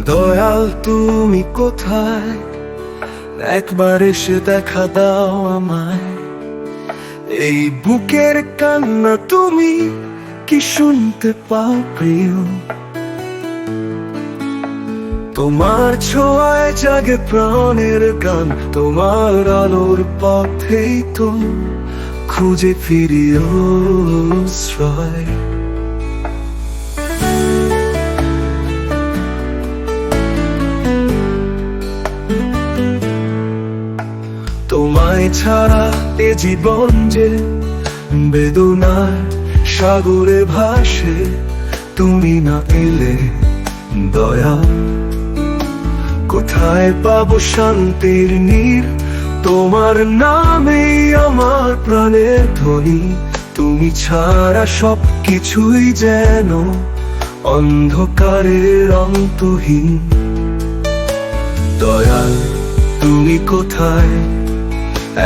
দয়াল তুমি কোথায়, একবার এসে দেখা দাও আমায়। এই বুকের কান্না তুমি কি শুনতে পাও প্রিয়? তোমার ছোঁয়ায় জাগে প্রাণের গান, তোমার আলোর পথেই তো খুঁজে ফিরি আশ্রয়। তোমায় ছাড়া এ জীবন যে বেদনার সাগরে ভাসে, তুমি না এলে দয়া কোথায় পাবো শান্তির নীর? তোমার নামেই আমার প্রাণের ধ্বনি, তুমি ছাড়া সব কিছুই যেন অন্ধকারের অন্তহীন। দয়াল তুমি কোথায়,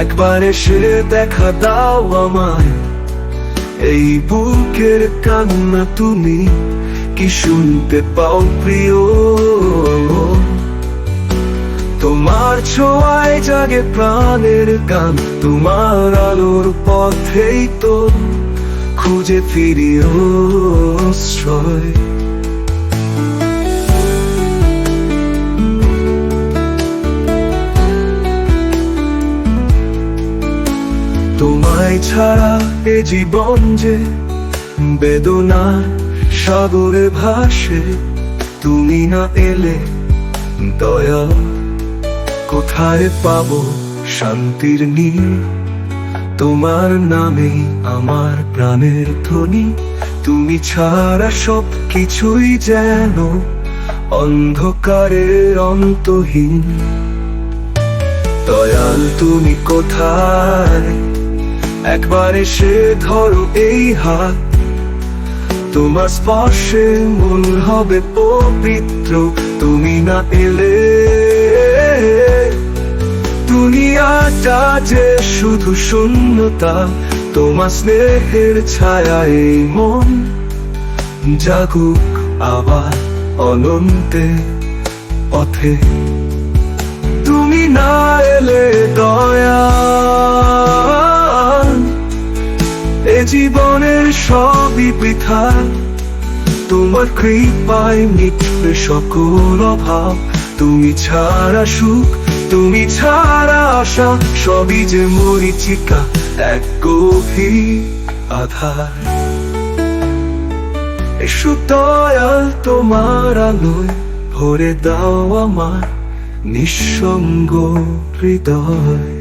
একবার এসে দেখা দাও আমায়। এই বুকের কান্না তুমি কি শুনতে পাও প্রিয়? তোমার ছোঁয়ায় জাগে প্রাণের গান, তোমার আলোর পথেই তো খুঁজে ফিরি আশ্রয়। তোমায় ছাড়া এ জীবন যে বেদনার সাগরে ভাসে, তুমি না এলে দয়া কোথায় পাবো শান্তির নীর? তোমার নামেই আমার প্রাণের ধ্বনি, তুমি ছাড়া সব কিছুই যেন অন্ধকারের অন্তহীন। দয়াল তুমি কোথায়, একবার এসে ধরো এই হাত। তোমার স্পর্শে মন হবে পবিত্র, তুমি না এলে দুনিয়াটা যে শুধু শূন্যতা। তোমার স্নেহের ছায়ায় এই মন জাগুক আবার অনন্তে পথে। তুমি না এলে দয়া এ জীবনের সবই বৃথা। তোমার কৃপায় মিটবে সকল অভাব, তুমি ছাড়া সুখ, তুমি ছাড়া আশা, সবই যে মরীচিকা এক গভীর আধার। এসো দয়াল তোমার আলোয় ভরে দাও আমার নিঃসঙ্গ হৃদয়।